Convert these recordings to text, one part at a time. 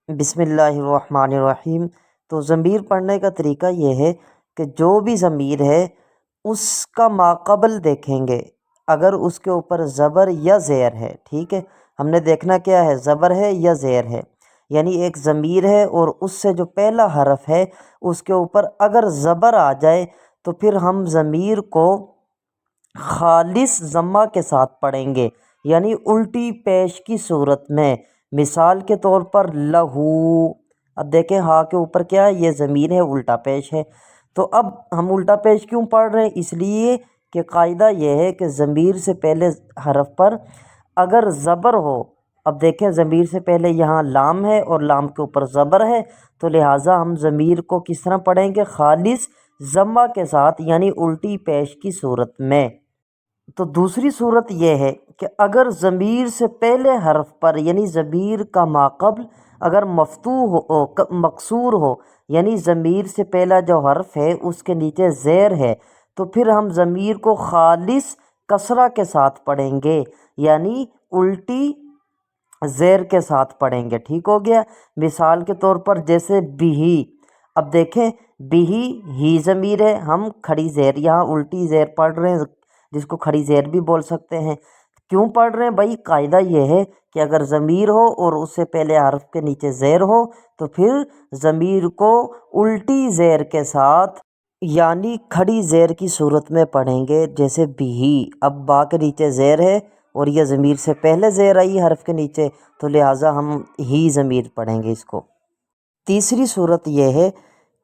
بسم اللہ الرحمن الرحیم۔ تو ضمیر پڑھنے کا طریقہ یہ ہے کہ جو بھی ضمیر ہے اس کا ماقبل دیکھیں گے، اگر اس کے اوپر زبر یا زیر ہے، ٹھیک ہے، ہم نے دیکھنا کیا ہے، زبر ہے یا زیر ہے، یعنی ایک ضمیر ہے اور اس سے جو پہلا حرف ہے اس کے اوپر اگر زبر آ جائے تو پھر ہم ضمیر کو خالص ضمہ کے ساتھ پڑھیں گے، یعنی الٹی پیش کی صورت میں۔ مثال کے طور پر لہو، اب دیکھیں ہاں کے اوپر کیا ہے، یہ ضمیر ہے، الٹا پیش ہے۔ تو اب ہم الٹا پیش کیوں پڑھ رہے ہیں؟ اس لیے کہ قاعدہ یہ ہے کہ ضمیر سے پہلے حرف پر اگر زبر ہو، اب دیکھیں ضمیر سے پہلے یہاں لام ہے اور لام کے اوپر زبر ہے، تو لہٰذا ہم ضمیر کو کس طرح پڑھیں گے؟ خالص ضمہ کے ساتھ، یعنی الٹی پیش کی صورت میں۔ تو دوسری صورت یہ ہے کہ اگر ضمیر سے پہلے حرف پر، یعنی ضمیر کا ماقبل اگر مفتوح ہو، مکسور ہو، یعنی ضمیر سے پہلا جو حرف ہے اس کے نیچے زیر ہے، تو پھر ہم ضمیر کو خالص کسرہ کے ساتھ پڑھیں گے، یعنی الٹی زیر کے ساتھ پڑھیں گے، ٹھیک ہو گیا۔ مثال کے طور پر جیسے بھی، اب دیکھیں بھی ہی ضمیر ہے، ہم کھڑی زیر، یہاں الٹی زیر پڑھ رہے ہیں جس کو کھڑی زیر بھی بول سکتے ہیں۔ کیوں پڑھ رہے ہیں بھائی؟ قاعدہ یہ ہے کہ اگر ضمیر ہو اور اس سے پہلے حرف کے نیچے زیر ہو تو پھر ضمیر کو الٹی زیر کے ساتھ، یعنی کھڑی زیر کی صورت میں پڑھیں گے، جیسے بھی، اب با کے نیچے زیر ہے اور یہ ضمیر سے پہلے زیر آئی حرف کے نیچے، تو لہٰذا ہم ہی ضمیر پڑھیں گے اس کو۔ تیسری صورت یہ ہے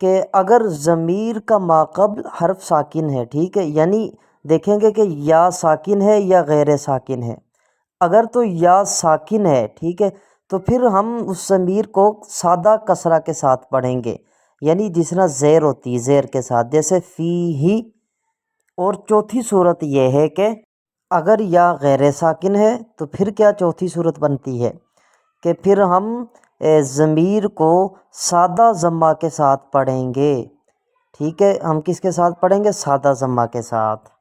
کہ اگر ضمیر کا ماقبل حرف ساکن ہے، ٹھیک ہے، یعنی دیکھیں گے کہ یا ساکن ہے یا غیر ساکن ہے۔ اگر تو یا ساکن ہے، ٹھیک ہے، تو پھر ہم اس ضمیر کو سادہ کسرہ کے ساتھ پڑھیں گے، یعنی جس طرح زیر ہوتی ہے زیر کے ساتھ، جیسے فی ہی۔ اور چوتھی صورت یہ ہے کہ اگر یا غیر ساکن ہے تو پھر کیا چوتھی صورت بنتی ہے کہ پھر ہم ضمیر کو سادہ ضمہ کے ساتھ پڑھیں گے، ٹھیک ہے، ہم کس کے ساتھ پڑھیں گے؟ سادہ ضمہ کے ساتھ۔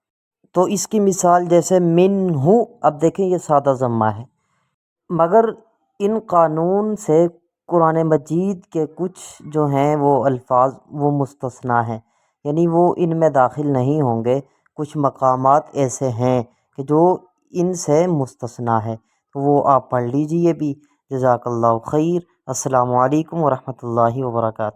تو اس کی مثال جیسے منہ، اب دیکھیں یہ سادہ ضمہ ہے، مگر ان قانون سے قرآن مجید کے کچھ جو ہیں وہ الفاظ وہ مستثنیٰ ہیں، یعنی وہ ان میں داخل نہیں ہوں گے، کچھ مقامات ایسے ہیں کہ جو ان سے مستثنیٰ ہے، وہ آپ پڑھ لیجئے بھی۔ جزاک اللہ خیر۔ السلام علیکم ورحمۃ اللہ وبرکاتہ۔